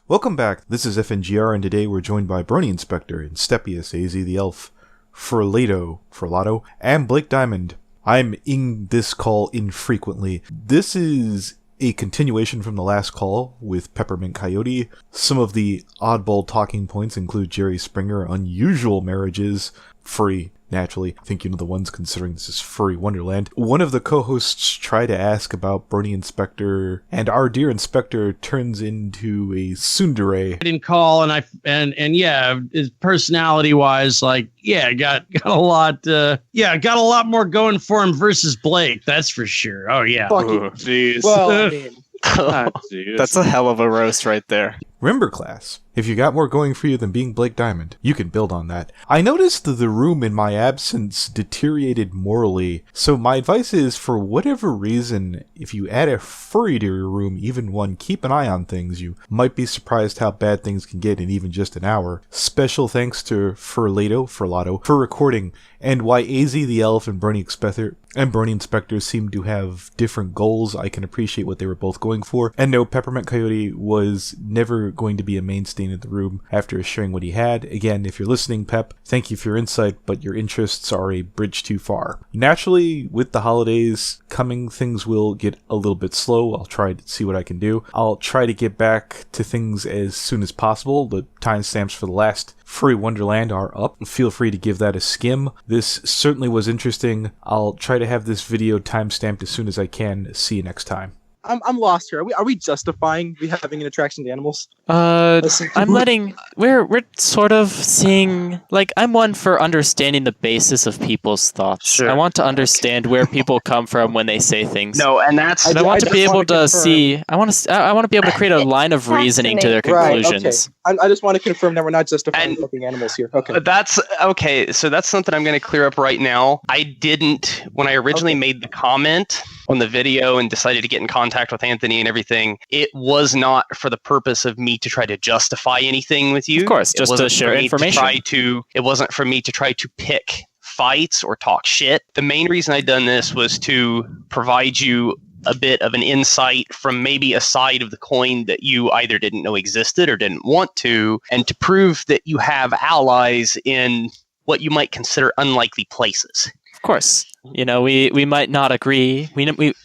Welcome back. This is FNGR, and today we're joined by Brony Inspector and Stepius, AZ the Elf, Furlado, and Blake Diamond. I'm in this call infrequently. This is a continuation from the last call with Peppermint Coyote. Some of the oddball talking points include Jerry Springer, unusual marriages, furry, naturally. I think you know the ones considering this is Furry WonderLand. One of the co-hosts tried to ask about Brony Inspector, and our dear Inspector turns into a tsundere. I didn't call, and yeah, his personality-wise, like, yeah, got a lot, got a lot more going for him versus Blake. That's for sure. Oh yeah. Jeez. Well, I mean, that's a hell of a roast right there. Remember, class, if you got more going for you than being Blake Diamond, you can build on that. I noticed that the room in my absence deteriorated morally, so my advice is, for whatever reason, if you add a furry to your room, even one, keep an eye on things. You might be surprised how bad things can get in even just an hour. Special thanks to Furlado, for recording, and why AZ the Elf and Brony Inspector seem to have different goals. I can appreciate what they were both going for. And no, Peppermint Coyote was never going to be a mainstay in the room after sharing what he had. Again, if you're listening, Pep, thank you for your insight, but your interests are a bridge too far. Naturally, with the holidays coming, things will get a little bit slow. I'll try to see what I can do. I'll try to get back to things as soon as possible. The timestamps for the last Furry WonderLand are up. Feel free to give that a skim. This certainly was interesting. I'll try to have this video timestamped as soon as I can. See you next time. I'm lost here. Are we justifying having an attraction to animals? We're sort of seeing, like, I'm one for understanding the basis of people's thoughts. Sure. I want to understand where people come from when they say things. No, and that's... I want to be able to see, I want to be able to create a line of reasoning to their conclusions. Right, okay. I just want to confirm that we're not justifying fucking animals here. Okay. That's okay. So that's something I'm going to clear up right now. I didn't, when I originally made the comment on the video and decided to get in contact with Anthony and everything, it was not for the purpose of me to try to justify anything with you. Of course, just to share information. It wasn't for me to try to pick fights or talk shit. The main reason I'd done this was to provide you a bit of an insight from maybe a side of the coin that you either didn't know existed or didn't want to, and to prove that you have allies in what you might consider unlikely places. Of course. You know, we might not agree.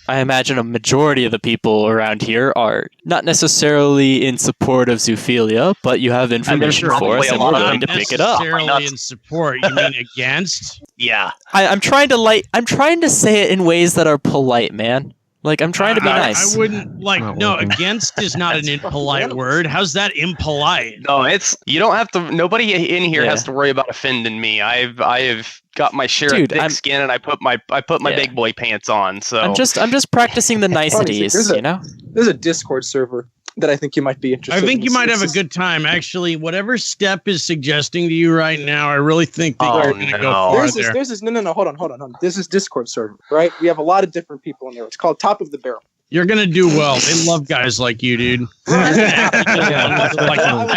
I imagine a majority of the people around here are not necessarily in support of zoophilia, but you have information for us, and we're willing to pick it up. Not necessarily in support. You mean against? Yeah. I'm trying to say it in ways that are polite, man. Like, I'm trying to be nice. I wouldn't, no, against is not an impolite word. How's that impolite? No, you don't have to, nobody in here has to worry about offending me. I've got my share of thick skin, and I put my big boy pants on, so. I'm just practicing the niceties, you know? There's a Discord server that I think you might be interested in. I think you might have a good time. Actually, whatever Step is suggesting to you right now, I really think that you're going to go for it. There's this, no, hold on. This is Discord server, right? We have a lot of different people in there. It's called Top of the Barrel. You're going to do well. They love guys like you, dude. I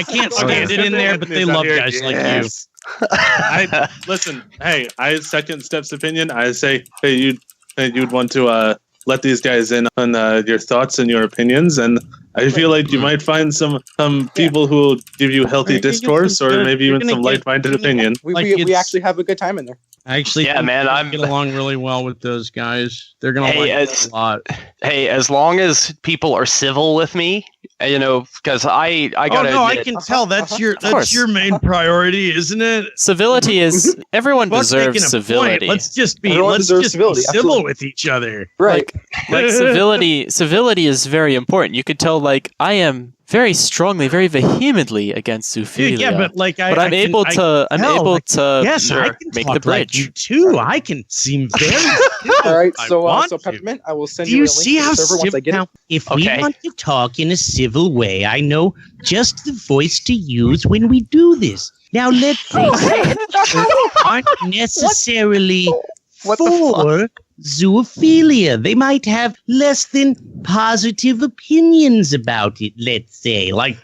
can't stand it in there, but they love guys like you. Listen, hey, I second Step's opinion. I say, hey, you'd want to let these guys in on your thoughts and your opinions, and I feel like you might find some people who will give you healthy discourse, or maybe even some light-minded opinion. We actually have a good time in there. Actually, I get along really well with those guys. They're gonna like it a lot. Hey, as long as people are civil with me, you know, because I gotta. Oh no, I can tell that's your main priority, isn't it? Civility is everyone deserves civility. Let's just be civil with each other. Right. Like civility is very important. You could tell, like, I am very strongly, very vehemently against zoophilia. Yeah, but I'm able to make the bridge. Like you too. I can seem very. All right, so Peppermint, I will send you a link to the server once I get it. If we want to talk in a civil way, I know just the voice to use when we do this. Now, let's say aren't necessarily for zoophilia. They might have less than positive opinions about it, let's say. Like,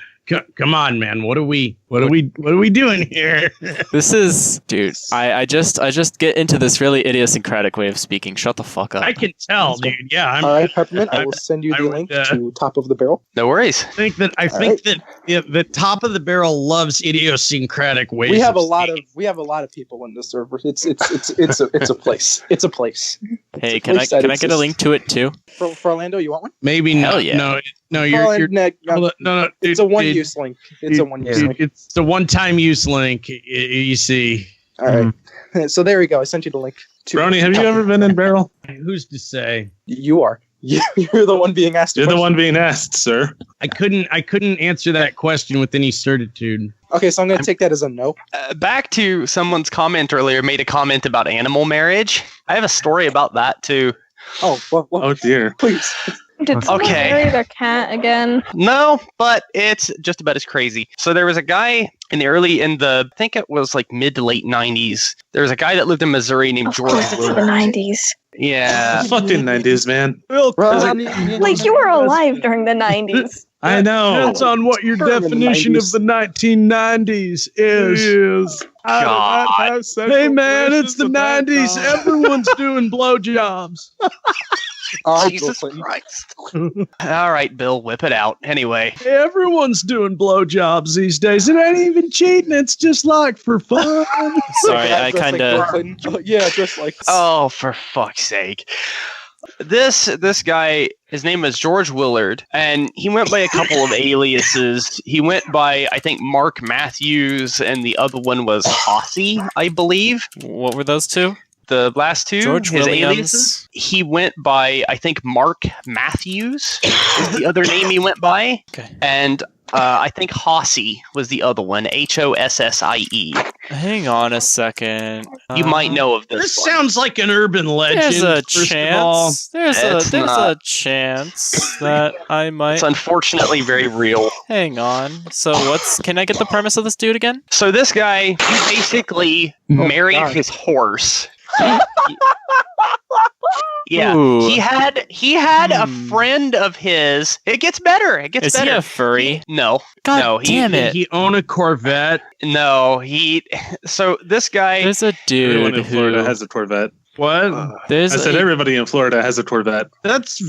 come on, man. What are we What are we doing here? This is, dude. I just get into this really idiosyncratic way of speaking. Shut the fuck up. I can tell, dude. Yeah. All right, Peppermint. I will send you the link to Top of the Barrel. No worries. I think that the Top of the Barrel loves idiosyncratic ways. We have a lot of people in the server. It's a place. It's a place. Hey, can I get a link to it too? For Orlando, you want one? Maybe Hell not. yeah. No, you're no. It's a one-use link. It's a one-use link. It's a one-time use link. You see. All right. So there we go. I sent you the link. Brony, have you ever been in Barrel? Who's to say? You are. You're the one being asked. You're the one being asked, sir. I couldn't answer that question with any certitude. Okay, so I'm going to take that as a no. Back to someone's comment earlier, made a comment about animal marriage. I have a story about that too. Oh, well, Oh dear. please. Did someone marry their cat again? No, but it's just about as crazy. So there was a guy I think it was like mid to late 90s. There was a guy that lived in Missouri named George. Of course, it's the 90s. Yeah. Fucking 90s, man. Like, you were alive during the 90s. I know. Depends on what your definition of the 1990s is. God. Hey, man, it's the 90s. Everyone's doing blowjobs. Jesus Christ. All right, Bill, whip it out. Anyway. Everyone's doing blowjobs these days. It ain't even cheating. It's just like for fun. Sorry, I kind of... Yeah, just like... Oh, for fuck's sake. This guy, his name was George Willard, and he went by a couple of aliases. He went by, I think, Mark Matthews, and the other one was Hossy, I believe. What were those two? The last two, George his Williams. aliases. He went by, I think, Mark Matthews is the other name he went by. Okay. And I think Hossy was the other one, Hossie. Hang on a second. You might know of this. This one. sounds like an urban legend. There's a first of all. chance. There's a chance that I might. It's unfortunately very real. Hang on. So can I get the premise of this dude again? So this guy, he basically married his horse. Yeah, Ooh. he had a friend of his. It gets better. It gets Is better. he a furry? No. God no, damn it. He owned a Corvette. No, so this guy. There's a dude Everyone in Florida who has a Corvette. What? I said everybody in Florida has a Corvette. That's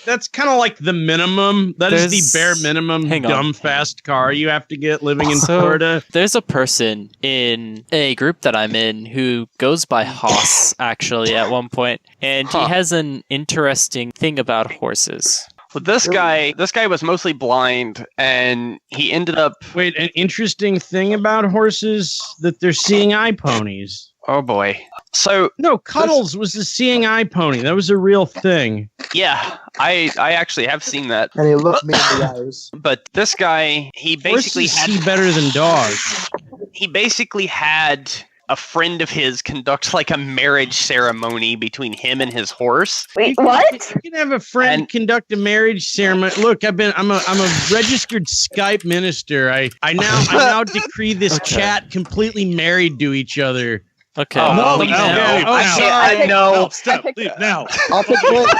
That's kind of like the minimum. That is the bare minimum dumb fast car you have to get living in Florida. There's a person in a group that I'm in who goes by Hoss, actually, at one point, and he has an interesting thing about horses. Well, this guy was mostly blind, and he ended up. Wait, an interesting thing about horses that they're seeing eye ponies. Oh boy! So no, Cuddles was a seeing eye pony. That was a real thing. Yeah, I actually have seen that. And he looked me in the eyes. But this guy, he basically Horses see better than dogs. He basically had a friend of his conduct like a marriage ceremony between him and his horse. Wait, what? You can have a friend conduct a marriage ceremony. Look, I'm a registered Skype minister. I now decree this chat completely married to each other. Okay. No. Stop. Leave now. I'll take the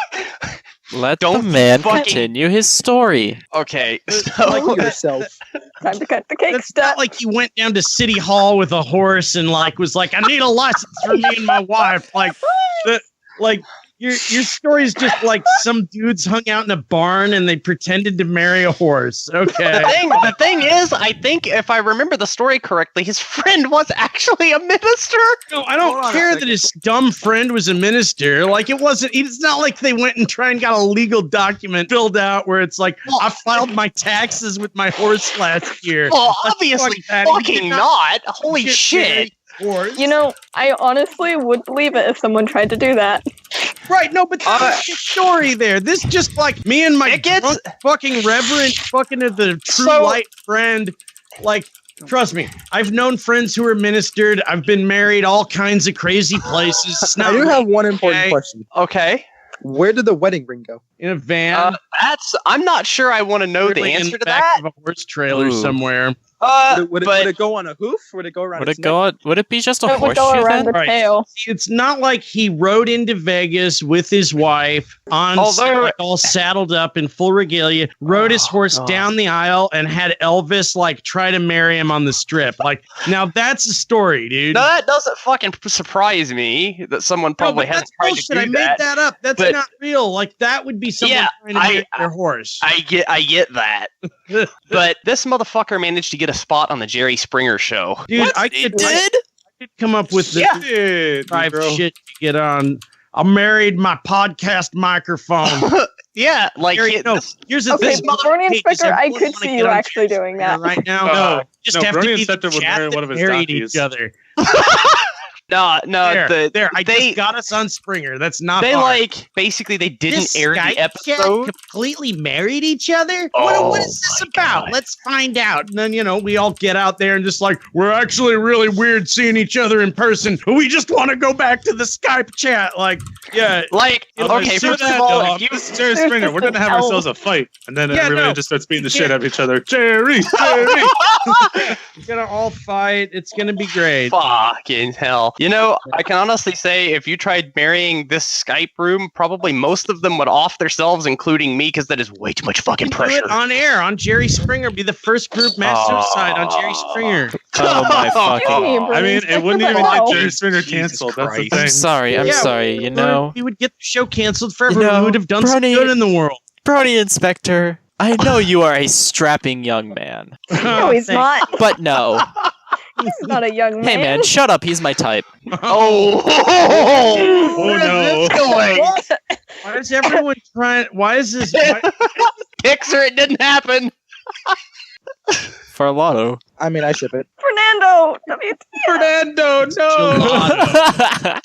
Let the man continue his story. Okay. like yourself. Time to cut the cake. It's not like you went down to City Hall with a horse and was like, I need a license for me and my wife. Your story is just like some dudes hung out in a barn and they pretended to marry a horse. Okay. The thing is, I think if I remember the story correctly, his friend was actually a minister. No, I don't care that his dumb friend was a minister. It's not like they went and got a legal document filled out where it's like, I filed my taxes with my horse last year. Well, obviously fucking not. Holy shit. You know, I honestly would believe it if someone tried to do that. Right, no, but that's the story there. This just like me and my drunk fucking reverent fucking the true light friend. Trust me, I've known friends who are ministered. I've been married all kinds of crazy places. I do have one important question. Okay. Where did the wedding ring go? in a van. I'm not sure I want to know the answer to that. Of a horse trailer somewhere. Would it go on a hoof? Would it go around? Would it be just a horseshoe? It would go around the tail. It's not like he rode into Vegas with his wife all saddled up in full regalia, rode his horse down the aisle, and had Elvis like try to marry him on the strip. Like, now that's a story, dude. No, that doesn't fucking surprise me that someone probably has tried to do that. I made that up. That's not real. Like, that would be someone trying to marry their horse. I get that. But this motherfucker managed to get a spot on the Jerry Springer show. Dude, I could come up with the type of shit you get on. I married my podcast microphone. Yeah, like here's the Okay, thing. Brony Inspector, I could see you actually doing that right now. Just have Brony to be Inspector the chat that one of his married each other. No, I just got us on Springer. That's not. They hard. basically they didn't air Skype the episode. Completely married each other. What is this about? Let's find out. And then we all get out there and just like, we're actually really weird seeing each other in person. We just want to go back to the Skype chat. Like, yeah, like okay. First of all, Jerry Springer, we're gonna have ourselves a fight, and then everybody just starts beating the shit out of each other. Jerry. We're gonna all fight. It's gonna be great. Fucking hell. I can honestly say if you tried marrying this Skype room, probably most of them would off themselves, including me, because that is way too much fucking pressure. Do it on air on Jerry Springer. Be the first group mass suicide on Jerry Springer. Oh my fucking! I mean, it wouldn't even get Jerry Springer canceled. That's the thing. I'm sorry. He would get the show canceled forever. We would have done some good in the world. Brony Inspector, I know you are a strapping young man. No, he's not. But no. He's not a young man. Hey man, shut up. He's my type. Oh no! Why is everyone trying? Why is this? Pixar, it didn't happen. Furlado. I mean, I ship it. Fernando. Fernando, no!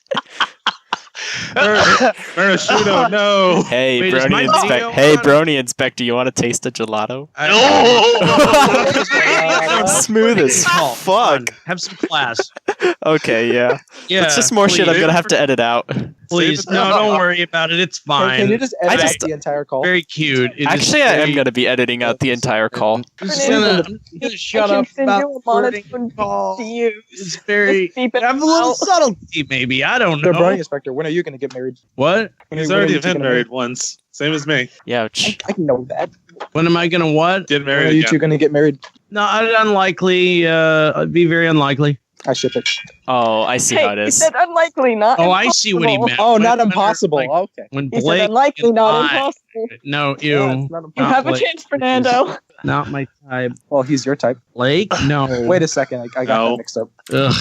Parashudo, no! Hey, Wait, Brony Inspector, you want to taste a gelato? Smooth as fuck. Have some class. Okay, yeah. It's just more shit I'm gonna have to edit out. Please, no, don't worry about it. It's fine. Can you just edit out the entire call? Very cute. Actually, I am gonna be editing out the entire call. Just gonna shut up about flirting call. It's very. Have a little subtlety, maybe. I don't know. So, Brony Inspector, when are you going to get married? What? He's already been married once. Same as me. Ouch. I know that. When am I gonna what? Get When married are you again. two going to get married? No, unlikely. It'd be very unlikely. I ship it. Oh, I see how it He is. said unlikely, not Oh, impossible. I see what he meant. Oh, not When- impossible. like, Okay. When He Blake said unlikely, and not I- impossible. No, Yeah, ew. it's not You impossible. have a Blake. chance, Fernando. Not my type. Well, he's your type. Blake? No. Wait a second. I got No. that mixed up. Ugh.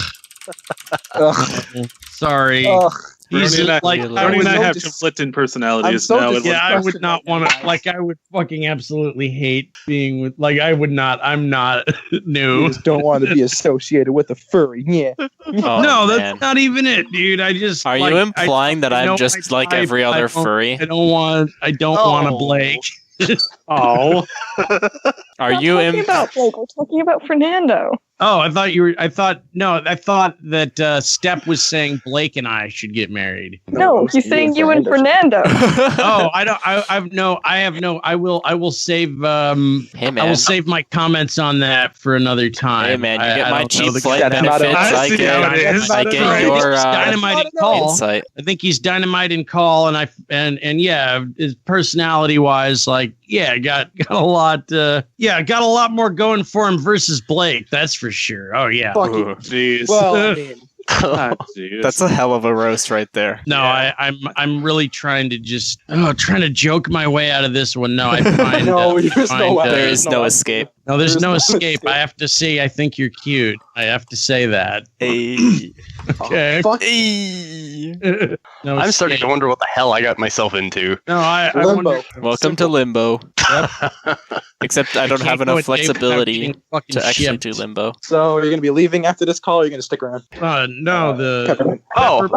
Ugh. Sorry. Ugh. He's Brony like, and I I, Brony would, and I have dis- conflicting personalities I'm so now. dis- yeah, I would not want to. Like, I would fucking absolutely hate being with. Like, I would not. I'm not You new. just don't want to be associated with a furry. Yeah. Oh, No, that's man. not even it, dude. I just. Are like, you implying that I know I'm just my like type. every I other don't- furry? I don't want to Blake. Oh, Are We're you not talking about Blake. We're talking about Fernando. Oh, I thought you were. I thought that Step was saying Blake and I should get married. No, he's saying you and Fernando. Oh, I don't. I have no. I will save. Hey man. I will save my comments on that for another time. Hey man, you get I my don't know cheap the- flight That's not benefits. a- I I see how it is. get Right. your Dynamite in call. insight. I think he's dynamite in call, and yeah, his personality wise, like got a lot. Got a lot more going for him versus Blake. That's for sure. Oh yeah. Fuck you. jeez. Well, I mean, Ah, jeez. That's a hell of a roast right there. No, Yeah. I'm really trying to just trying to joke my way out of this one. No, I find no, there's no way. There is no escape. No, there's There's no no escape. escape. I have to say, I think you're cute. I have to say that. Hey. Okay. Fuck. Hey. No I'm starting escape. to wonder what the hell I got myself into. No, I Limbo. wonder. Welcome to limbo. Except I don't have Can't go enough a day without flexibility getting fucking to actually shipped. do limbo. So you're gonna be leaving after this call, or you're gonna stick around? No, the Peppermint. Oh,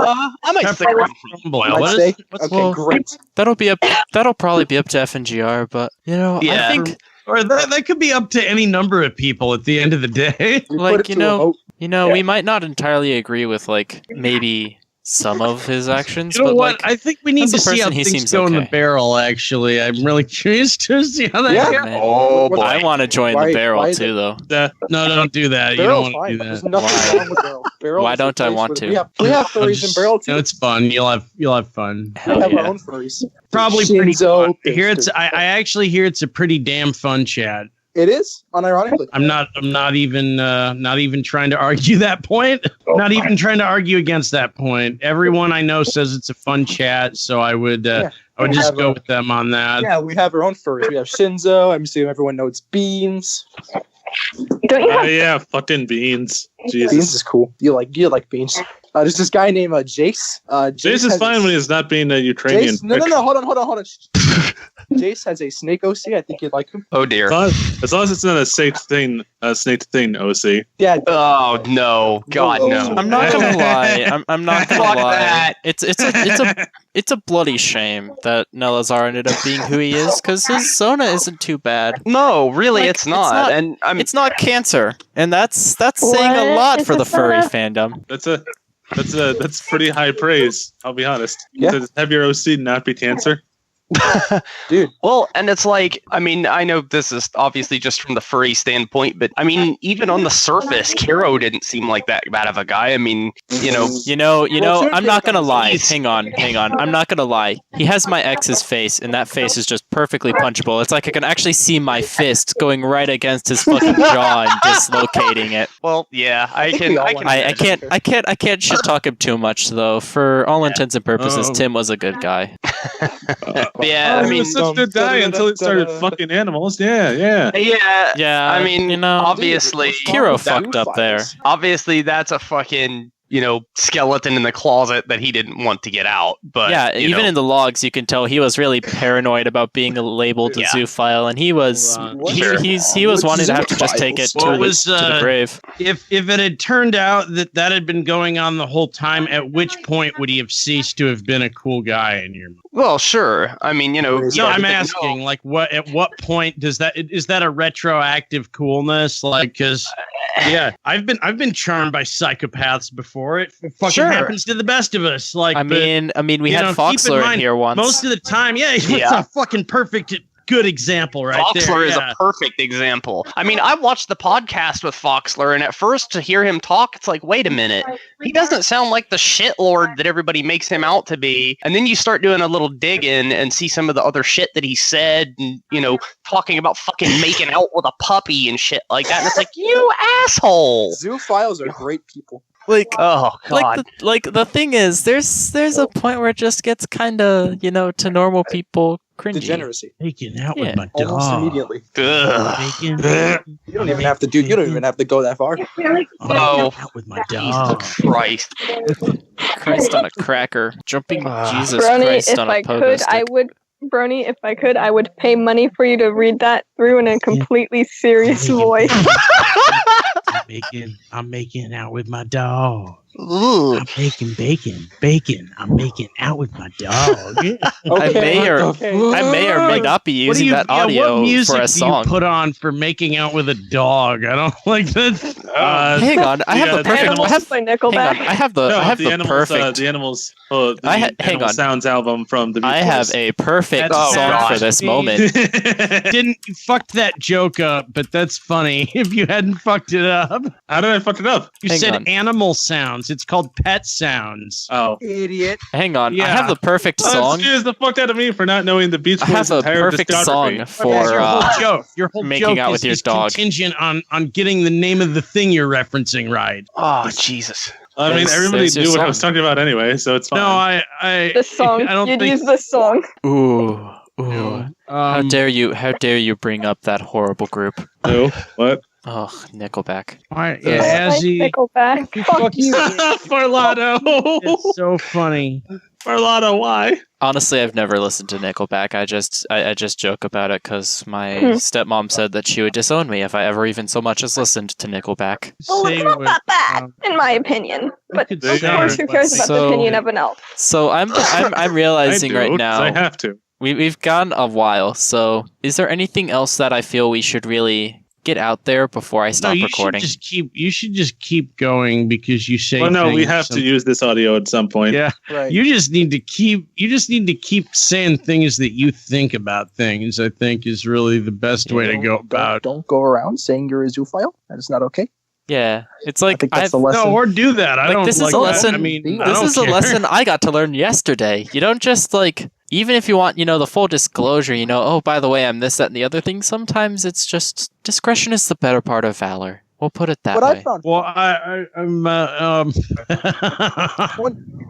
I might stick around. boil. Might What stay? is, what's Okay, well- great. That'll probably be up to FNGR, but Yeah. I think or that could be up to any number of people at the end of the day. We like, put it you to a know- vote. we might not entirely agree with like maybe some of his actions. You know but what? like, I think we need as a to see how person, he things seems go in the okay. barrel. Actually, I'm really curious to see how that Yeah. goes. man. Oh boy. I want to join Why- the barrel why too, though. No, don't do that. Barrel's You don't want fine. to do There's that. nothing Why? wrong with barrel. Barrel Why is a don't I place want where to? We have I'll furries just- in barrel too. No, it's fun. You'll have fun. Hell we have yeah. our own furries. Probably pretty Shinzo, fun. I hear it's. there's- I actually hear it's a pretty damn fun chat. It is, unironically. I'm not even trying to argue that point. Not even trying to argue against that point. Everyone I know says it's a fun chat, so I would just go with them on that. Yeah, we have our own furries. We have Shinzo. I'm assuming everyone knows Beans. Don't you have Yeah, fucking beans. Jesus. Beans is cool. You like Beans. There's this guy named Jace. Jace is has fine a- when he's not being a Ukrainian. Jace, no, hold on. Jace has a snake OC. I think you'd like him. Oh dear. As long as it's not a snake thing, OC. Yeah, Oh no, God no. I'm not gonna lie. I'm not gonna Fuck lie. that. It's a bloody shame that Nelazar ended up being who he is, because his Zona isn't too bad. No, really, Like, it's not. And I'm It's not cancer, and that's saying a What? lot It's for a the furry Zona? fandom. That's pretty high praise. I'll be honest. Yeah. To have your OC not be cancer. dude. well, and it's like, I mean, I know this is obviously just from the furry standpoint, but I mean, even on the surface, Kiro didn't seem like that bad of a guy. I mean, You know. Well, I'm not gonna lie. He's- Hang on. I'm not gonna lie. He has my ex's face, and that face is just perfectly punchable. It's like I can actually see my fist going right against his fucking jaw and dislocating it. well, yeah, I think can. we all I want can. I can't shit talk him too much though. For all intents and purposes, Oh. Tim was a good guy. Yeah, I he mean, was such a good guy until he started fucking animals. Yeah. yeah. Yeah, I mean, obviously, Kiro fucked up there. obviously, that's a fucking skeleton in the closet that he didn't want to get out. But Yeah, you even know. in the logs, you can tell he was really paranoid about being labeled a Yeah. zoophile, and he was Hold on. he was wanting to have to just take it What to was, the grave. If it had turned out that had been going on the whole time, at which point would he have ceased to have been a cool guy in your mind? well, sure. I mean, No, yeah, I'm but asking, like, at what point is that a retroactive coolness? Like, because yeah, I've been charmed by psychopaths before. It fucking Sure. happens to the best of us. Like, I mean, we you had know, keep Foxler in mind, here once. most of the time, it's Yeah. a fucking perfect, good example right Foxler there. is a perfect example. I mean, I watched the podcast with Foxler, and at first to hear him talk, it's like, wait a minute, he doesn't sound like the shitlord that everybody makes him out to be. And then you start doing a little digging and see some of the other shit that he said, and talking about fucking making out with a puppy and shit like that. And it's like, you asshole! Zoophiles are great people. Like, Oh god. the thing is, there's a point where it just gets kind of to normal people cringy. Degeneracy. Making out Yeah. with my Almost dog. immediately. Ugh. You don't even have to do. You don't even have to go that far. Oh. Out with my Jesus dog. Christ. Christ on a cracker, jumping Jesus Brony, Christ if on a I pogo could, stick. I would. Brony, if I could, I would pay money for you to read that through in a completely serious voice. I'm making out with my dog. Ugh. I'm making bacon. I'm making out with my dog. I may or may not be What do using you- that yeah, audio what music for a do song. you put on for making out with a dog? I don't like that. Hang on, I have the perfect. Animals I have, by hang on, Nickelback. I have the. No, I have the the animals. perfect. The animals. hang Animal on. Sounds album from the. I have a perfect That's song God. for this moment. Didn't you fucked that joke up, but that's funny. If you hadn't fucked it up, How did I fuck it up? you Hang said on. animal sounds. It's called pet sounds. Oh. Idiot. Hang on, I Yeah. have the perfect song. Excuse the fuck out of me for not knowing the Beach I Boys' have a entire perfect discography. song for Your whole joke. Your whole making joke out with your is dog. contingent on getting the name of the thing you're referencing right. Oh, Jesus. I mean, There's- everybody there's your knew what I song. was talking about anyway, so it's fine. No, I This song. I don't You'd think use this song. Ooh. How dare you bring up that horrible group? No, what? Oh, Nickelback. Alright, I yeah, like Azzy. Nickelback. Fuck you. Furlado. It's so funny. Furlado, why? Honestly, I've never listened to Nickelback. I just joke about it because my stepmom said that she would disown me if I ever even so much as listened to Nickelback. Well, it's not that bad, in my opinion. But could of say course, who cares about the So- opinion of an elf? So I'm realizing I do, right 'cause now I have to. we've gone a while. So is there anything else that I feel we should really get out there before I stop you recording? You should just keep going because you say. Well, no, we have to use this audio at some point. Yeah, Right. You just need to keep saying things that you think about things. I think is really the best way to go about. Don't go around saying you're a zoophile. That is not okay. Yeah, it's I like think that's the lesson. No, or do that. I Like, don't. this is like a that. lesson- I mean, this is a lesson I got to learn yesterday. You don't just like, even if you want, the full disclosure, oh, by the way, I'm this, that, and the other thing. Sometimes it's just discretion is the better part of valor. We'll put it that What way. I found Well, I'm.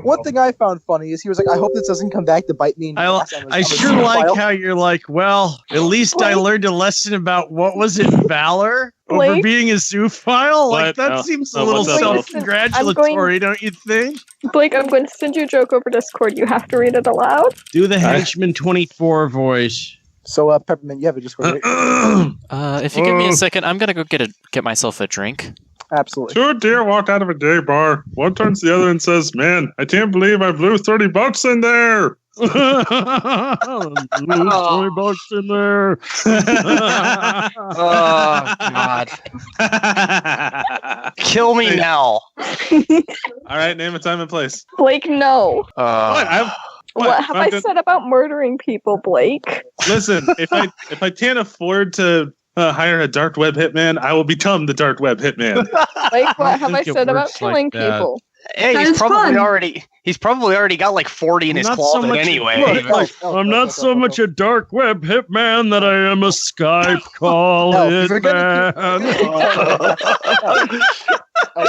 one thing I found funny is he was like, "I hope this doesn't come back to bite me." In the ass." I sure like how you're like, well, at least I learned a lesson about what was it, valor over Blake? being a zoophile. Like What? that seems a Oh, little what's up, Elf? self-congratulatory, don't you think? Blake, I'm going to send you a joke over Discord. You have to read it aloud. Do the henchman 24 voice. So, Peppermint, you have a Discord, right? If you give me a second, I'm gonna go get myself a drink. Absolutely. Two deer walked out of a gay bar. One turns to the other and says, "Man, I can't believe I blew $30 in there." $20 in there. Oh, God. Kill me now. All right, name a time and place. Blake, no. What? What have I said about murdering people, Blake? Listen, if I can't afford to hire a dark web hitman, I will become the dark web hitman. Blake, what have I think it said about works like killing that. people? Hey, That he's is probably fun. already got like 40 in his Not so closet much- anyway. Look, I'm not so much a dark web hitman that I am a Skype call hitman.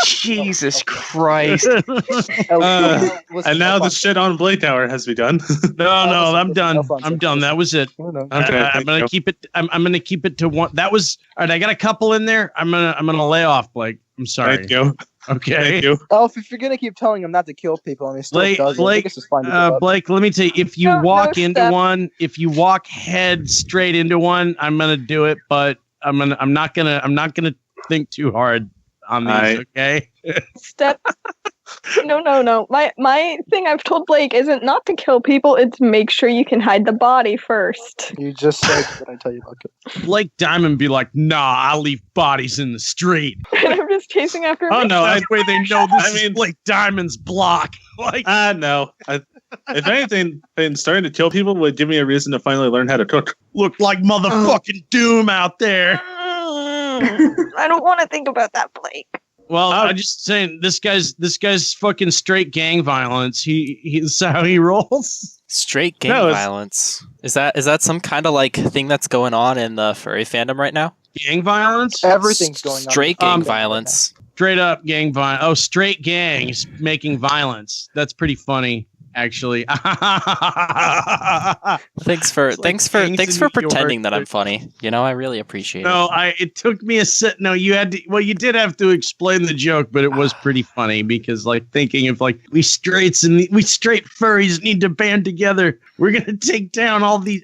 Jesus Christ. And now the shit on Blake Hour has begun. No, I'm done. I'm done. That was it. Okay, I'm gonna keep it. I'm gonna keep it to one. That was all right. I got a couple in there. I'm gonna lay off, Blake. I'm sorry. Thank you. Okay. Thank you. Elf, if you're gonna keep telling him not to kill people, and he still Blake, does, I think it's just fine to give up. Blake, let me tell you, if you No, walk no into step. one, if you walk head straight into one, I'm gonna do it, but I'm not gonna think too hard on these, Alright. okay? Step. No. My thing I've told Blake isn't not to kill people. It's make sure you can hide the body first. You just said what I tell you about it. Blake Diamond be like, nah, I'll leave bodies in the street. And I'm just chasing after him. Oh no! That way they know this I mean- is Blake Diamond's block. Like, No. If anything, starting to kill people would give me a reason to finally learn how to cook. look like motherfucking Doom out there. I don't want to think about that, Blake. Well, I'm just saying, this guy's fucking straight gang violence. He's how he rolls. Straight gang No, it's- violence. Is that some kind of like thing that's going on in the furry fandom right now? Gang violence? Everything's going on. Straight gang violence. Straight up gang violence. Oh, straight gangs making violence. That's pretty funny, actually. Thanks for It's like gangs in pretending New that I'm York. funny. I really appreciate it. No, it took me a set. No, you had to. Well, you did have to explain the joke, but it was pretty funny because, like, thinking of like we straight furries need to band together. We're gonna take down all these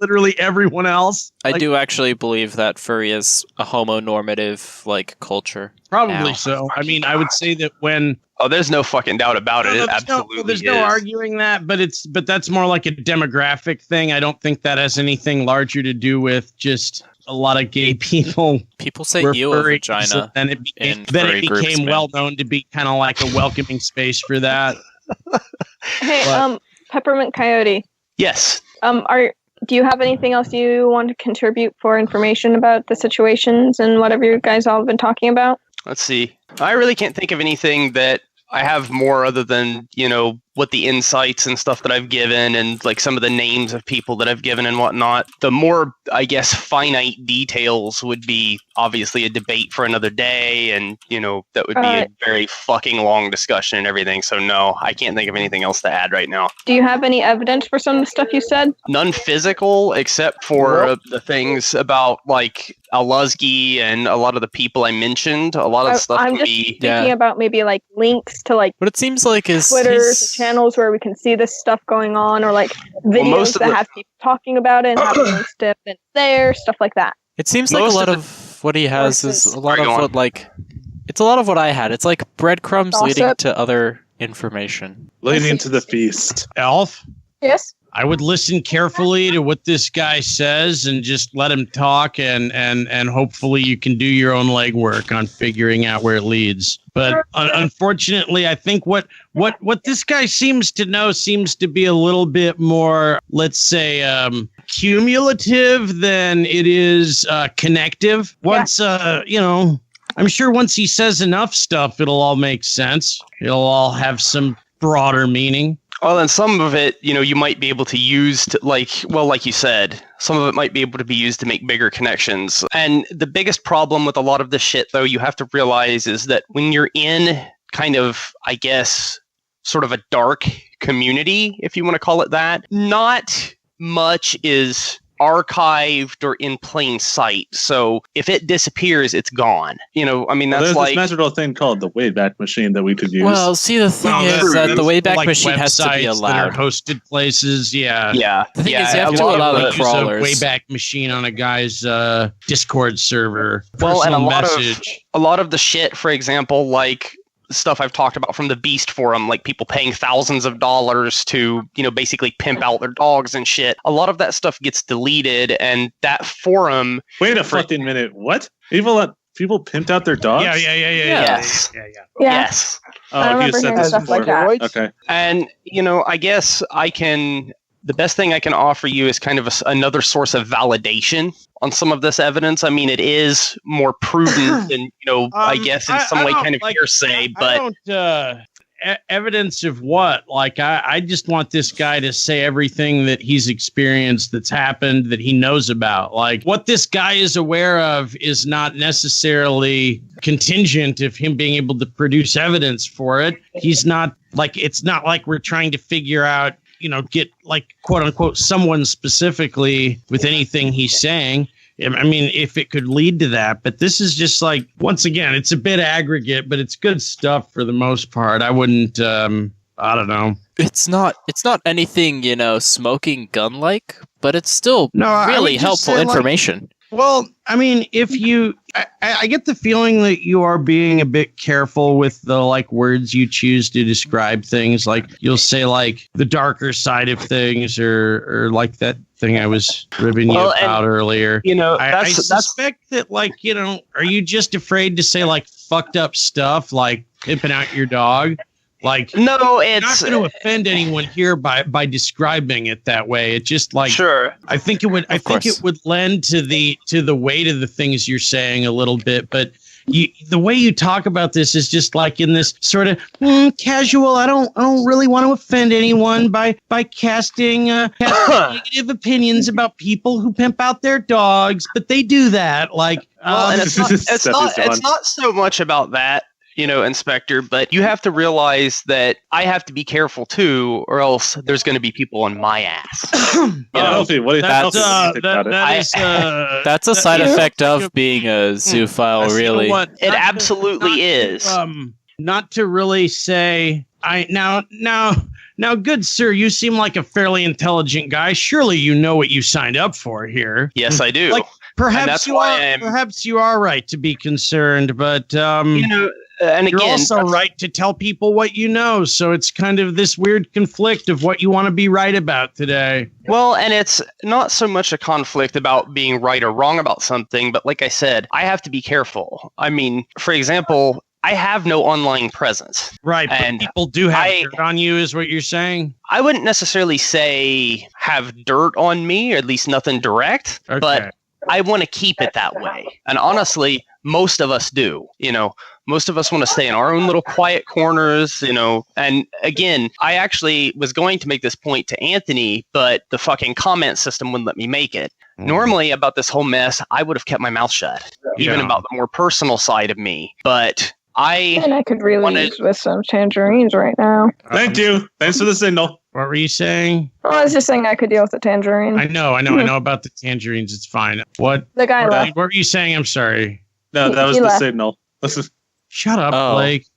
literally everyone else. I Like, do actually believe that furry is a homonormative like culture. probably now. so. I mean, I would say that when Oh, there's no fucking doubt about it. It absolutely there's no is. arguing that, but that's more like a demographic thing. I don't think that has anything larger to do with just a lot of gay people. People say were eel a furry, vagina. so then it in became, furry groups, man. well known to be kind of like a welcoming space for that. Hey, What? Peppermint Coyote. Yes. Do you have anything else you want to contribute for information about the situations and whatever you guys all have been talking about? Let's see. I really can't think of anything that I have more other than, what the insights and stuff that I've given and like some of the names of people that I've given and whatnot. The more, I guess, finite details would be obviously a debate for another day. And, that would be a very fucking long discussion and everything. So no, I can't think of anything else to add right now. Do you have any evidence for some of the stuff you said? None physical except for the things about like Aluzgi and a lot of the people I mentioned. A lot of the stuff I'm would just be... thinking about maybe like links to like What it seems like is Twitters, channels where we can see this stuff going on, or like videos most of that the- have people talking about it and have links to events there, stuff like that. It seems like a Most lot of of what he has is a lot Sorry, of go on. what like it's a lot of what I had. It's like breadcrumbs leading Gossip. to other information. Leading to the feast. Elf, Yes. I would listen carefully to what this guy says and just let him talk, and hopefully you can do your own legwork on figuring out where it leads. But unfortunately, I think what this guy seems to know seems to be a little bit more, let's say, cumulative than it is connective. Once, I'm sure once he says enough stuff, it'll all make sense. It'll all have some broader meaning. Well, and some of it, you might be able to use to, like you said, some of it might be able to be used to make bigger connections. And the biggest problem with a lot of this shit, though, you have to realize is that when you're in kind of, I guess, sort of a dark community, if you want to call it that, not much is archived or in plain sight. So if it disappears, it's gone. That's there's this magical thing called the Wayback Machine that we could use. Well, see, the thing is that the Wayback Machine has to be allowed. That are hosted places, yeah. The thing is, you have to allow the crawlers. Use a Wayback Machine on a guy's Discord server. Well, and a lot of the shit, for example, like stuff I've talked about from the Beast Forum, like people paying thousands of dollars to, basically pimp out their dogs and shit. A lot of that stuff gets deleted, and that forum. Wait a fucking minute. What? People pimped out their dogs? Yeah. Yes. Yes. Oh, I remember hearing stuff like that. Okay. And, I guess the best thing I can offer you is kind of another source of validation on some of this evidence. I mean, it is more prudent than, I guess in some way kind of hearsay, but... Evidence of what? Like, I just want this guy to say everything that he's experienced, that's happened, that he knows about. Like, what this guy is aware of is not necessarily contingent of him being able to produce evidence for it. He's not, like, it's not like we're trying to figure out, get, like, quote unquote, someone specifically with anything he's saying. I mean, if it could lead to that, but this is just like, once again, it's a bit aggregate, but it's good stuff for the most part. I wouldn't, I don't know. It's not anything, smoking gun-like, but it's still really helpful information. Well, I mean, I get the feeling that you are being a bit careful with the words you choose to describe things. Like, you'll say like the darker side of things, or like that thing I was ribbing you about earlier. I suspect that are you just afraid to say like fucked up stuff, like pimping out your dog? Like, no, it's not going to offend anyone here by describing it that way. It just sure. I think it would. I think it would lend to the weight of the things you're saying a little bit. But the way you talk about this is just like in this sort of casual. I don't really want to offend anyone by casting negative opinions about people who pimp out their dogs, but they do that. Like, and it's not so much about that. Inspector, but you have to realize that I have to be careful too, or else there's going to be people on my ass. That's a side effect of being a zoophile, really. It absolutely is. Not to really say, now, good sir, you seem like a fairly intelligent guy. Surely you know what you signed up for here. Yes, I do. Perhaps you are right to be concerned, but and you're again, also right to tell people what you know. So it's kind of this weird conflict of what you want to be right about today. Well, and it's not so much a conflict about being right or wrong about something, but like I said, I have to be careful. I mean, for example, I have no online presence. Right, and but people do have dirt on you, is what you're saying? I wouldn't necessarily say have dirt on me, or at least nothing direct, but I want to keep it that way. And honestly, most of us do. Most of us want to stay in our own little quiet corners, and again, I actually was going to make this point to Anthony, but the fucking comment system wouldn't let me make it. Normally, about this whole mess, I would have kept my mouth shut, even about the more personal side of me. But I could really use with some tangerines right now. Thank you. Thanks for the signal. What were you saying? Oh, I was just saying I could deal with the tangerine. I know about the tangerines. It's fine. What? The guy left. What were you saying? I'm sorry. No, that was the signal. Shut up, Blake.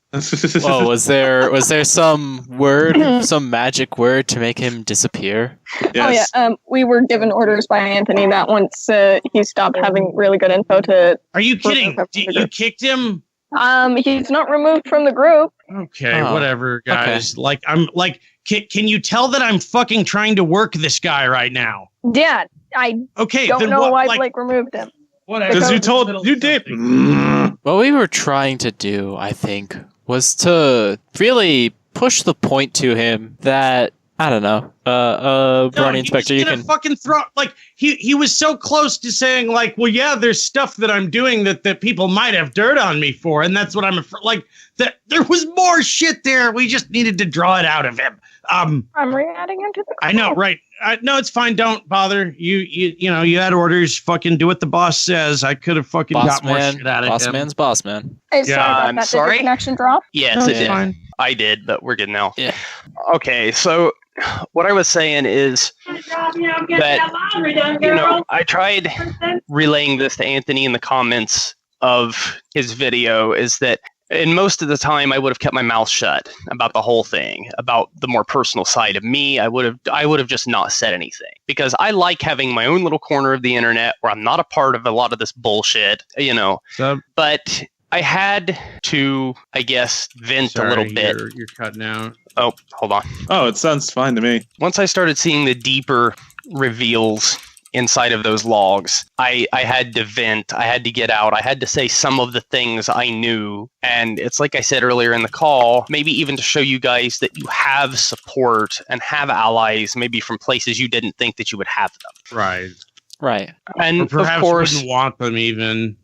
Oh, was there some word, some magic word to make him disappear? Yes. Oh yeah, we were given orders by Anthony that once he stopped having really good info to... Are you kidding? You kicked him? He's not removed from the group. Okay, whatever, guys. Okay. Can you tell that I'm fucking trying to work this guy right now? Yeah, I don't know why Blake removed him. Because you did. What we were trying to do, I think, was to really push the point to him that, I don't know, brony inspector, you can fucking throw, like, he was so close to saying, like, well, yeah, there's stuff that I'm doing that people might have dirt on me for, and that's what I'm like, that there was more shit there. We just needed to draw it out of him. I'm re-adding into the call. I know, right? No, it's fine. Don't bother. You know, you had orders. Fucking do what the boss says. I could have fucking got more shit out of him. Boss man's boss man. Hey, sorry about that. Did the connection drop? Yes, it did. Fine. I did, but we're good now. Yeah. Okay, so what I was saying is that, you know, I tried relaying this to Anthony in the comments of his video, is that and most of the time I would have kept my mouth shut about the whole thing, about the more personal side of me. I would have just not said anything, because I like having my own little corner of the internet where I'm not a part of a lot of this bullshit, you know. But I had to, I guess, vent a little bit. You're cutting out. Oh, hold on. Oh, it sounds fine to me. Once I started seeing the deeper reveals inside of those logs, I had to vent. I had to get out. I had to say some of the things I knew. And it's like I said earlier in the call, maybe even to show you guys that you have support and have allies, maybe from places you didn't think that you would have them. Right. And or perhaps of course, wouldn't want them even.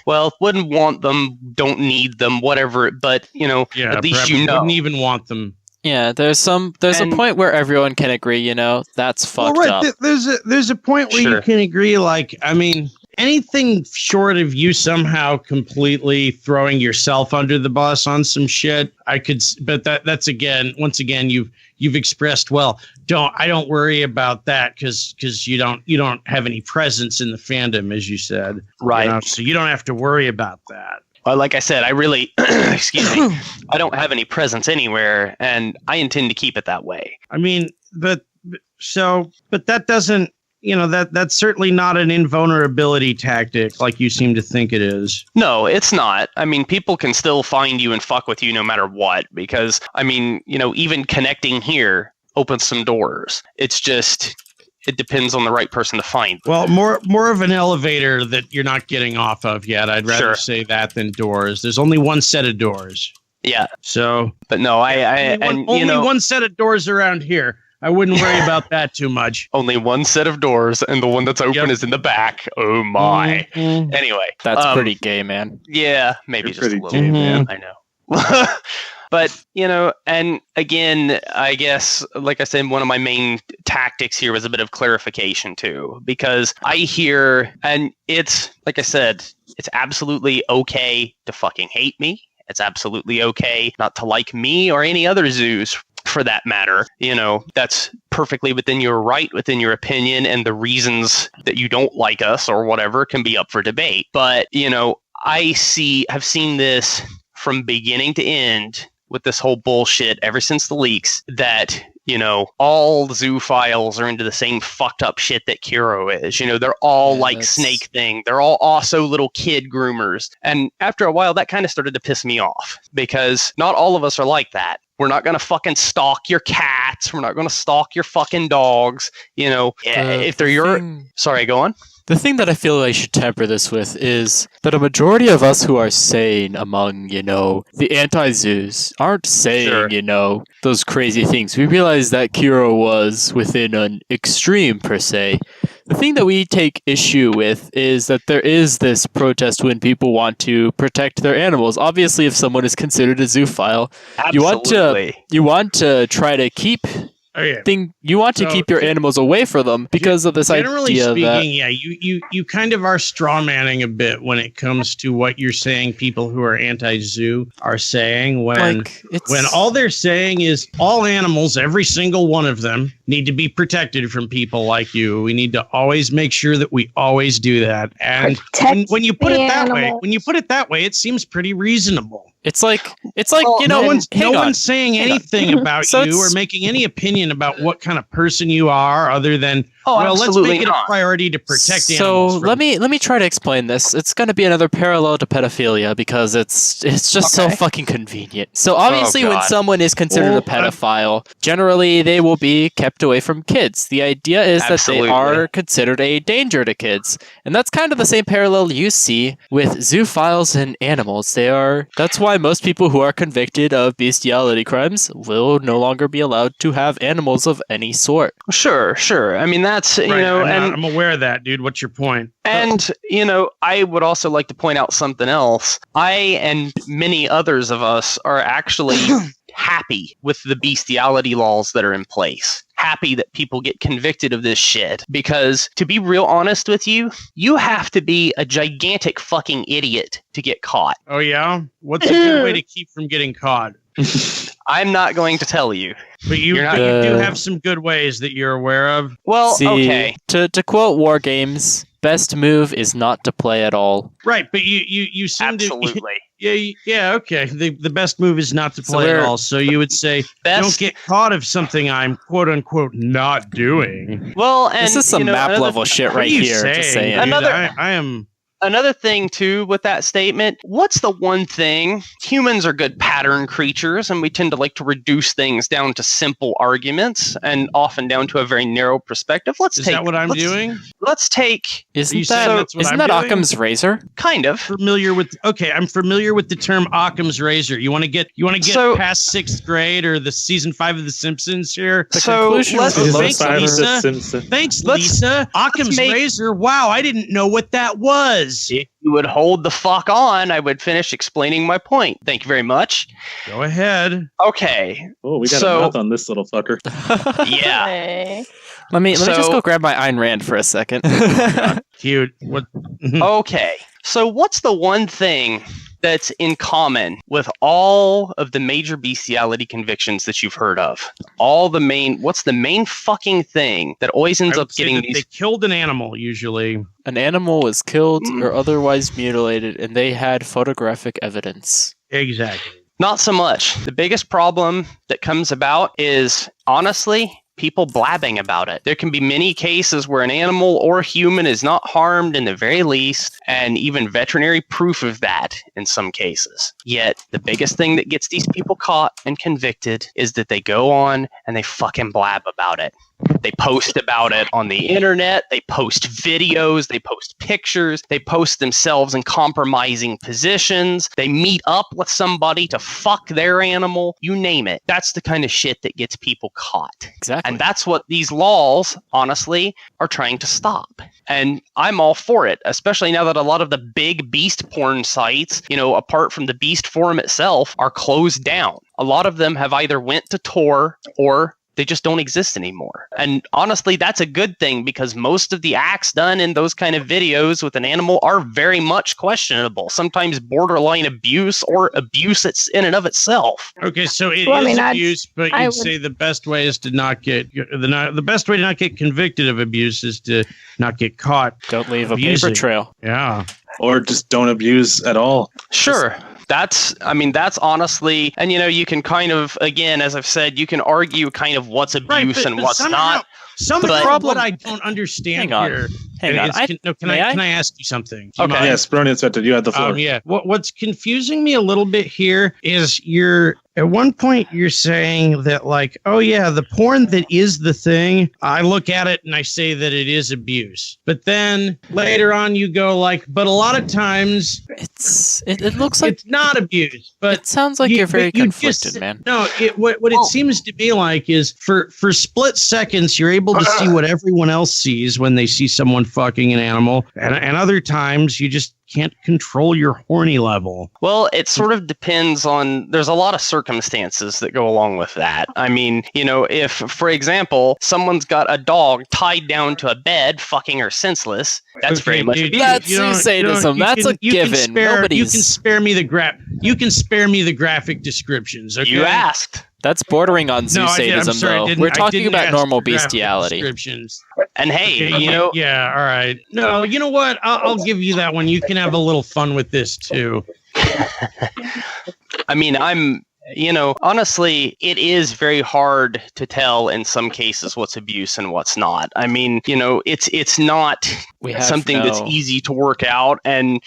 Well, wouldn't want them, don't need them, whatever. But, you know, at least you know. Wouldn't even want them. Yeah, there's a point where everyone can agree, you know, that's fucked up. There's a point where you can agree, like, I mean, anything short of you somehow completely throwing yourself under the bus on some shit, I could, but that's once again, you've expressed, well, I don't worry about that because you don't have any presence in the fandom, as you said. Right. You know, so you don't have to worry about that. Well, like I said, I really, excuse me, I don't have any presence anywhere, and I intend to keep it that way. I mean, but that doesn't, you know, that's certainly not an invulnerability tactic like you seem to think it is. No, it's not. I mean, people can still find you and fuck with you no matter what, because, I mean, you know, even connecting here opens some doors. It's just, it depends on the right person to find. Well, more of an elevator that you're not getting off of yet. I'd rather say that than doors. There's only one set of doors. Yeah. So, but no, only one set of doors around here. I wouldn't worry about that too much. Only one set of doors, and the one that's open is in the back. Oh my. Mm-hmm. Anyway, that's pretty gay, man. Yeah, maybe You're just a little. gay, man. I know. But, you know, and again, I guess, like I said, one of my main tactics here was a bit of clarification too, because I hear, and it's, like I said, it's absolutely okay to fucking hate me. It's absolutely okay not to like me or any other zoos for that matter. You know, that's perfectly within your right, within your opinion, and the reasons that you don't like us or whatever can be up for debate. But, you know, have seen this from beginning to end with this whole bullshit ever since the leaks, that, you know, all the zoophiles are into the same fucked up shit that Kuro is. You know, they're all Snake Thing. They're all also little kid groomers. And after a while, that kind of started to piss me off, because not all of us are like that. We're not going to fucking stalk your cats. We're not going to stalk your fucking dogs. You know, if they're your... Sorry, go on. The thing that I feel I should temper this with is that a majority of us who are sane among, you know, the anti-zoos aren't saying, you know, those crazy things. We realize that Kiro was within an extreme, per se. The thing that we take issue with is that there is this protest when people want to protect their animals. Obviously, if someone is considered a zoophile, you want to try to keep... you want to keep your animals away from them because of this idea that... yeah, you kind of are strawmanning a bit when it comes to what you're saying people who are anti-zoo are saying, when all they're saying is all animals, every single one of them, need to be protected from people like you. We need to always make sure that we always do that. And when you put it that way, it seems pretty reasonable. It's like you know, no one's saying anything about you or making any opinion about what kind of person you are, other than Oh, well, absolutely let's make it not. a priority to protect So animals. let me try to explain this. It's going to be another parallel to pedophilia because it's just so Okay. fucking convenient. So obviously, when God. someone is considered a pedophile, generally they will be kept away from kids. The idea is Absolutely. that they are considered a danger to kids, and that's kind of the same parallel you see with zoophiles and animals. That's why most people who are convicted of bestiality crimes will no longer be allowed to have animals of any sort. Sure. I mean, that's, you know, I'm aware of that, dude. What's your point? And, you know, I would also like to point out something else. I and many others of us are actually happy with the bestiality laws that are in place. Happy that people get convicted of this shit. Because, to be real honest with you, you have to be a gigantic fucking idiot to get caught. Oh, yeah? What's a good way to keep from getting caught? I'm not going to tell you. But you You're not- do have some good ways that you're aware of. Well, See, okay. To quote War Games, best move is not to play at all. Right, but you seem Absolutely. Yeah, okay. The best move is not to So play at we're- all. So you would say, Best- don't get caught of something I'm quote unquote not doing. Well, and This is some you know, map another- level shit What right are you here. Just saying. dude? Another- I am. Another thing, too, with that statement, what's the one thing? Humans are good pattern creatures, and we tend to like to reduce things down to simple arguments and often down to a very narrow perspective. Is that what I'm doing? Let's take, Isn't you saying that, that's what isn't I'm that doing? Occam's razor? kind of. Familiar with? Okay, I'm familiar with the term Occam's razor. You want to get So- past 6th grade or the season 5 of The Simpsons here? So conclusion let's was- Thanks, Season 5 of The Lisa. Simpsons. Thanks, Let's- Lisa. Occam's make- razor. Wow, I didn't know what that was. If you would hold the fuck on, I would finish explaining my point. Thank you very much. Go ahead. Okay. Oh, we got So- a mouth on this little fucker. Yeah. Okay. Let me just So- go grab my Ayn Rand for a second. Cute. What? Okay. So what's the one thing that's in common with all of the major bestiality convictions that you've heard of? What's the main fucking thing that always ends I up would say getting that these? they killed an animal usually. An animal was killed or otherwise mutilated, and they had photographic evidence. Exactly. Not so much. The biggest problem that comes about is, honestly, people blabbing about it. There can be many cases where an animal or human is not harmed in the very least, and even veterinary proof of that in some cases. Yet, the biggest thing that gets these people caught and convicted is that they go on and they fucking blab about it. They post about it on the internet, they post videos, they post pictures, they post themselves in compromising positions, they meet up with somebody to fuck their animal, you name it. That's the kind of shit that gets people caught. Exactly. And that's what these laws, honestly, are trying to stop. And I'm all for it, especially now that a lot of the big beast porn sites, you know, apart from the Beast Forum itself, are closed down. A lot of them have either went to Tor or they just don't exist anymore. And honestly, that's a good thing because most of the acts done in those kind of videos with an animal are very much questionable, sometimes borderline abuse or abuse it's in and of itself. Okay, so it is Well, I mean, abuse, but I you'd would- say the best way is to not get the best way to not get convicted of abuse is to not get caught. Don't leave a Abusing. paper trail. Yeah. Or just don't abuse at all. Sure. That's honestly, and you know, you can kind of, again, as I've said, you can argue kind of what's abuse and what's not. Some of But- what I don't understand Hang on. here. Hang on. Can I ask you something? Do you Okay. mind? Yes, Brony Inspector, you had the floor. Yeah. What's confusing me a little bit here is at one point you're saying that like, oh yeah, the porn that is the thing, I look at it and I say that it is abuse. But then later on you go like, but a lot of times It looks like it's not abuse. But it sounds like you're very conflicted, man. No, what it seems to be like is for split seconds you're able to see what everyone else sees when they see someone fucking an animal, and other times you just can't control your horny level. Well, it sort of depends on, there's a lot of circumstances that go along with that. I mean, you know, if, for example, someone's got a dog tied down to a bed, fucking her senseless, that's very much dude, abuse. That's sadism. That's a given. You can spare me the graphic descriptions. Okay? You asked. That's bordering on zoo No, I did- I'm sadism, sorry, I though. didn't- We're I talking didn't about ask normal for graphic bestiality. descriptions. And hey, Okay, you know, yeah, all right. No, you know what? I'll give you that one. You can have a little fun with this too. I mean, I'm honestly, it is very hard to tell in some cases what's abuse and what's not. I mean, it's not something that's easy to work out. And,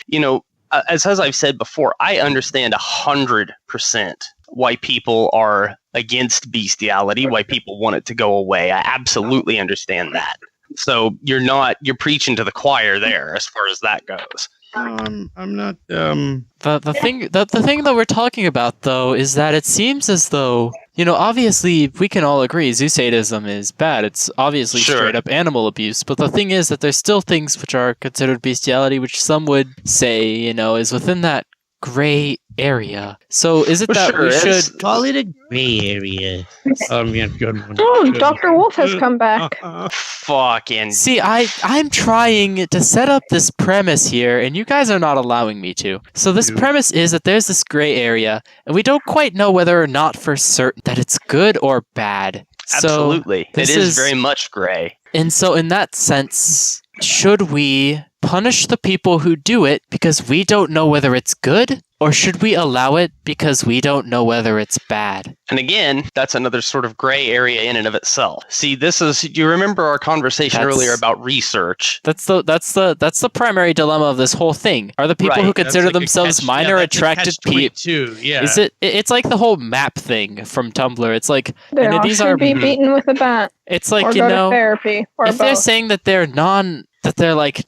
as I've said before, I understand 100% why people are against bestiality, why people want it to go away. I absolutely understand that. So you're preaching to the choir there as far as that goes. I'm not. The thing that we're talking about, though, is that it seems as though, obviously we can all agree zoo sadism is bad. It's obviously straight up animal abuse. But the thing is that there's still things which are considered bestiality, which some would say, is within that gray area. So is it that we should call it a gray area? Yeah, good one. Oh, Dr. Wolf has come back. Fucking. See, I'm trying to set up this premise here, and you guys are not allowing me to. So this premise is that there's this gray area, and we don't quite know whether or not for certain that it's good or bad. Absolutely. So it is very much gray. And so in that sense, should we punish the people who do it because we don't know whether it's good? Or should we allow it because we don't know whether it's bad? And again, that's another sort of gray area in and of itself. See, do you remember our conversation earlier about research? That's the primary dilemma of this whole thing. Are the people who consider themselves minor attracted people? Yeah. Is it's like the whole map thing from Tumblr. It's like They all should be beaten with a bat. It's like, or go to therapy, or if both. they're saying that they're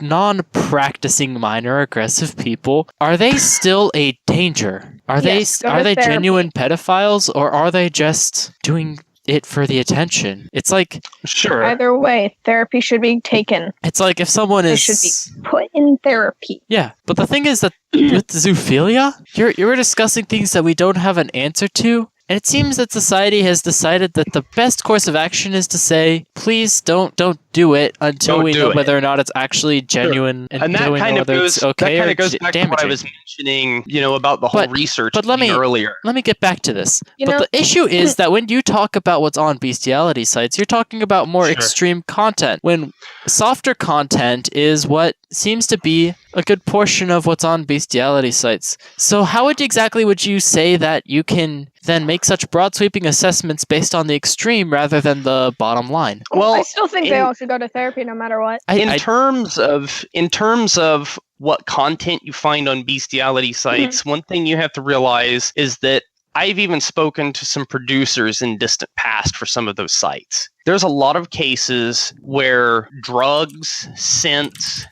non-practicing minor aggressive people, are they still a danger? Are they genuine pedophiles, or are they just doing it for the attention? It's like, sure. Either way, therapy should be taken. It's like if someone They should be put in therapy. Yeah, but the thing is that with zoophilia, you're discussing things that we don't have an answer to. And it seems that society has decided that the best course of action is to say, please don't do it until we know whether or not it's actually genuine and that kind of goes okay. That kind of goes back to what I was mentioning, about the whole research earlier. Let me get back to this. The issue is that when you talk about what's on bestiality sites, you're talking about more extreme content. When softer content is what seems to be a good portion of what's on bestiality sites. So how exactly would you say that you can then make such broad sweeping assessments based on the extreme rather than the bottom line? Well, I still think they all should go to therapy no matter what. In terms of what content you find on bestiality sites, one thing you have to realize is that I've even spoken to some producers in distant past for some of those sites. There's a lot of cases where drugs, scents,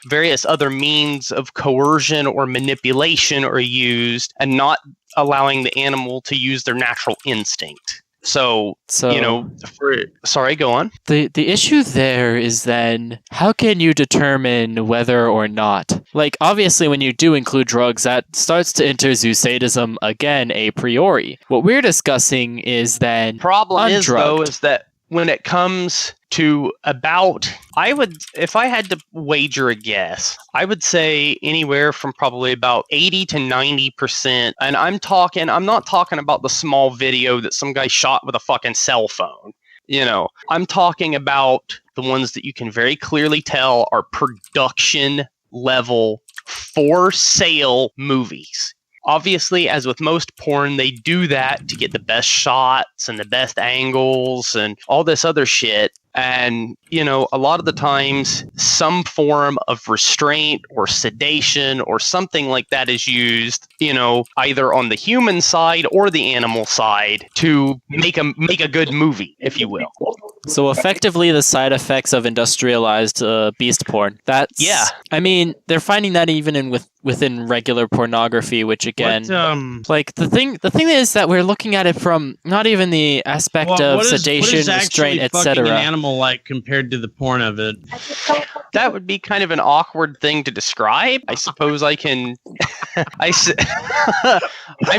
various other means of coercion or manipulation are used and not allowing the animal to use their natural instinct. So sorry, go on. The issue there is then, how can you determine whether or not? Like, obviously, when you do include drugs, that starts to enter zoo sadism again a priori. What we're discussing is then problem is that when it comes to if I had to wager a guess, I would say anywhere from probably about 80 to 90%. And I'm not talking about the small video that some guy shot with a fucking cell phone. I'm talking about the ones that you can very clearly tell are production level for sale movies. Obviously, as with most porn, they do that to get the best shots and the best angles and all this other shit. And, a lot of the times, some form of restraint or sedation or something like that is used, either on the human side or the animal side to make a good movie, if you will. So effectively, the side effects of industrialized beast porn. I mean, they're finding that even within regular pornography, which again, the thing is that we're looking at it from not even the aspect of sedation, restraint, etc. An animal like compared to the porn of it. That would be kind of an awkward thing to describe. I suppose I can. I'm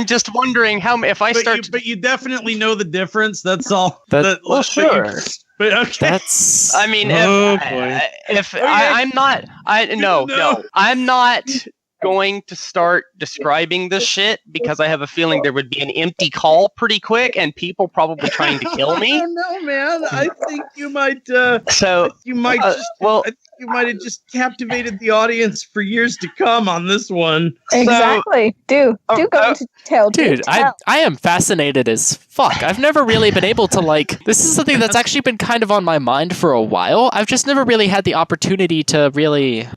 just wondering But you definitely know the difference. That's all. Sure. But okay. I mean, I'm not. going to start describing this shit because I have a feeling there would be an empty call pretty quick and people probably trying to kill me. I don't know, man. I think you might. You might have just captivated the audience for years to come on this one. Exactly. Do go into detail. Dude, I am fascinated as fuck. I've never really been able to this is something that's actually been kind of on my mind for a while. I've just never really had the opportunity to really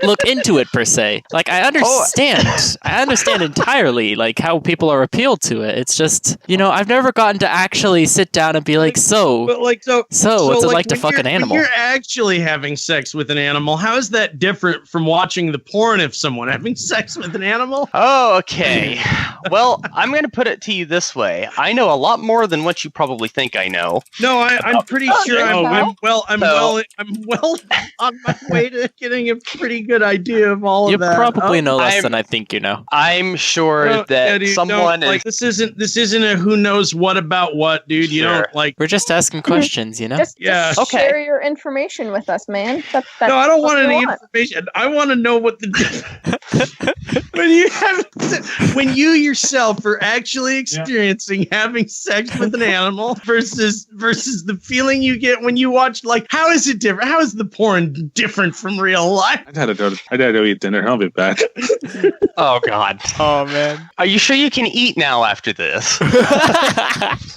look into it per se. I understand entirely how people are appealed to it. It's just, I've never gotten to actually sit down and be so what's it like to fuck an animal? When you're actually having sex with an animal, how is that different from watching the porn of someone having sex with an animal? Oh, okay. Well, I'm going to put it to you this way. I know a lot more than what you probably think I know. No, I'm pretty sure I'm well on my way to getting a pretty good idea of all of that. You probably know less than I think you know. I'm sure that someone is... this isn't a who knows what about what, dude. You don't We're just asking questions, Just share your information with us, man. That's no, I don't want any information. I want to know what when you yourself are actually experiencing having sex with an animal versus the feeling you get when you watch. How is it different? How is the porn different from real life? I gotta go eat dinner. I'll be back. Oh God. Oh man. Are you sure you can eat now after this?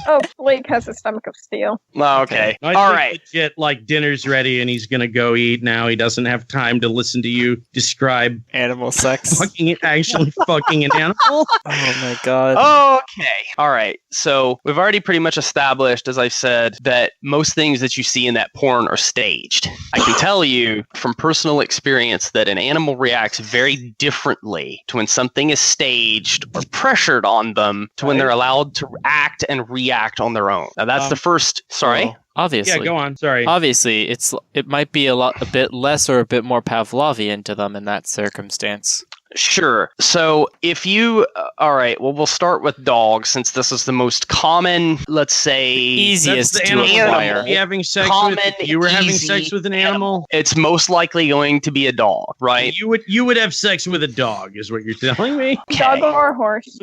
Oh, Blake has a stomach of steel. Oh, okay. All right. Legit, dinner's ready and he's gonna go eat now. He doesn't have time to listen to you describe animal sex. Actually fucking an animal. Oh my God. Okay. All right. So we've already pretty much established, as I said, that most things that you see in that porn are staged. I can tell you from personal experience that an animal reacts very differently to when something is staged or pressured on them to when they're allowed to act and react on their own. Now that's the first. Sorry. Well, obviously. Yeah, go on. Sorry. Obviously, it might be a bit less or a bit more Pavlovian to them in that circumstance. Sure. So if you, all right, well, we'll start with dogs since this is the most common, let's say, easiest to acquire. Having sex with, you were having sex with an animal. It's most likely going to be a dog, right? You would have sex with a dog, is what you're telling me. Okay. Dog or horse?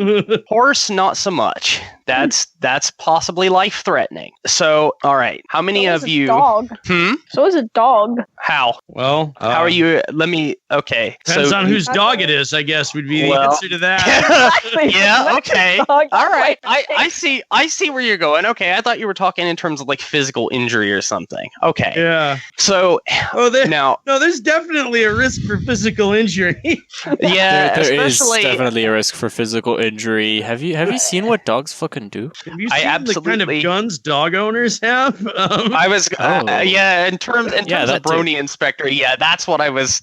Horse, not so much. That's possibly life threatening. So, all right, how many of you? Dog. So is a dog. How? Well, how are you? Let me. Okay. Depends on whose dog it is. I guess would be the answer to that. Yeah. Okay. All right. I see where you're going. Okay. I thought you were talking in terms of physical injury or something. Okay. Yeah. So. There's definitely a risk for physical injury. Yeah. There is definitely a risk for physical injury. Have you seen what dogs fucking do? Have you seen the kind of guns dog owners have? I was. Yeah. In terms of brony inspector. Yeah. That's what I was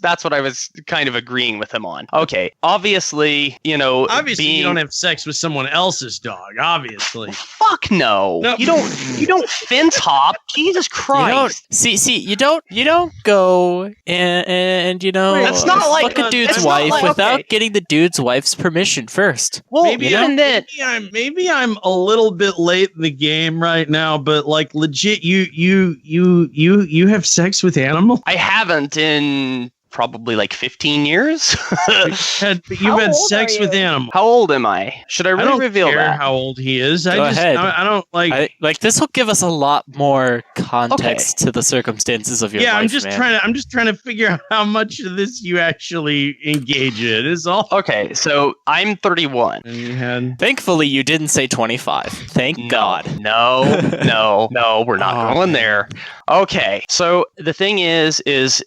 kind of agreeing with him on. Okay, obviously, you don't have sex with someone else's dog. Obviously, fuck no. You don't fence hop. Jesus Christ. You don't go and that's not fuck a dude's wife without getting the dude's wife's permission first. Well, maybe I'm a little bit late in the game right now, but legit, you have sex with animals? I haven't in probably 15 years. You've had sex with animals. How old am I? Should I really reveal that? How old he is? Go ahead. I don't like. This will give us a lot more context to the circumstances of your life. Yeah, I'm just trying to figure out how much of this you actually engage in. Is all. Okay, so I'm 31. And you had. Thankfully, you didn't say 25. Thank God. No, we're not going there. Okay, so the thing is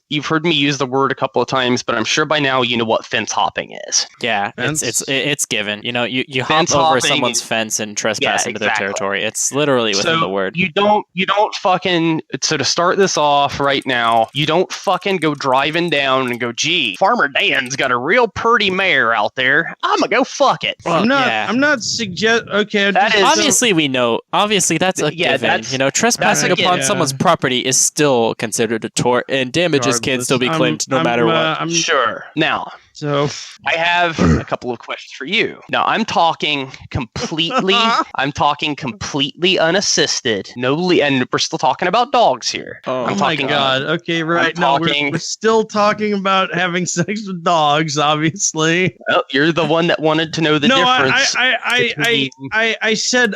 you've heard me use the word a couple of times, but I'm sure by now you know what fence hopping is. Yeah, it's given. You hop over someone's fence and trespass into their territory. It's literally within the word. You don't fucking. So to start this off right now, you don't fucking go driving down and go, gee, Farmer Dan's got a real pretty mare out there. I'm gonna go fuck it. Well, I'm not suggest. Okay, obviously we know. Obviously that's a given. Trespassing upon someone's property is still considered a tort, and damages can still be claimed no matter what. Sure. Now, So I have a couple of questions for you. Now, I'm talking completely unassisted. And we're still talking about dogs here. Oh my god. Okay, right. No, we're still talking about having sex with dogs, obviously. Well, you're the one that wanted to know the difference. I said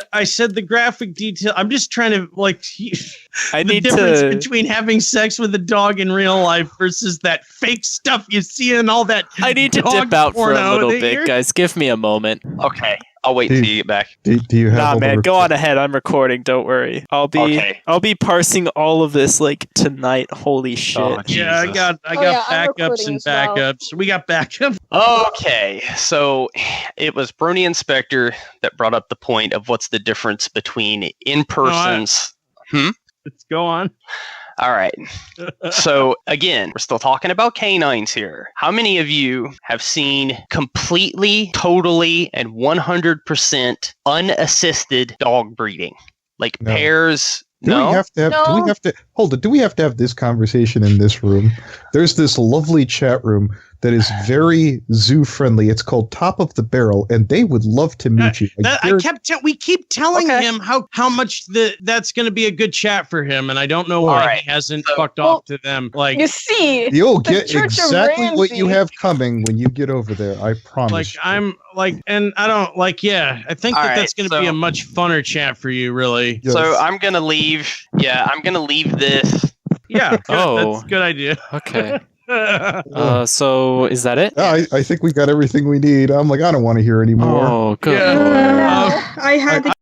the graphic detail. I'm just trying to the difference between having sex with a dog in real life versus that fake stuff you see in all that. I need to dip out for a little bit, guys. Give me a moment. Okay. I'll wait till you get back. Do you have Nah, man, go on ahead. I'm recording. Don't worry. I'll be parsing all of this tonight. Holy shit! Oh, yeah, I got backups and backups. Well. We got backups. Okay, so it was Brony Inspector that brought up the point of what's the difference between in-persons. Let's go on. All right. So again, we're still talking about canines here. How many of you have seen completely, totally, and 100% unassisted dog breeding? Like pairs? Do we have to have this conversation in this room? There's this lovely chat room that is very zoo friendly. It's called Top of the Barrel, and they would love to meet you. We keep telling him how much that's going to be a good chat for him, and I don't know why he hasn't fucked off to them. Like, you see, you'll get exactly what you have coming when you get over there. I promise. I think that's going to be a much funner chat for you, really. Yes. So I'm going to leave. Yeah, I'm going to leave this. Yeah. That's a good idea. Okay. So is that it? I think we got everything we need. I'm like, I don't want to hear anymore. Oh, good. I had to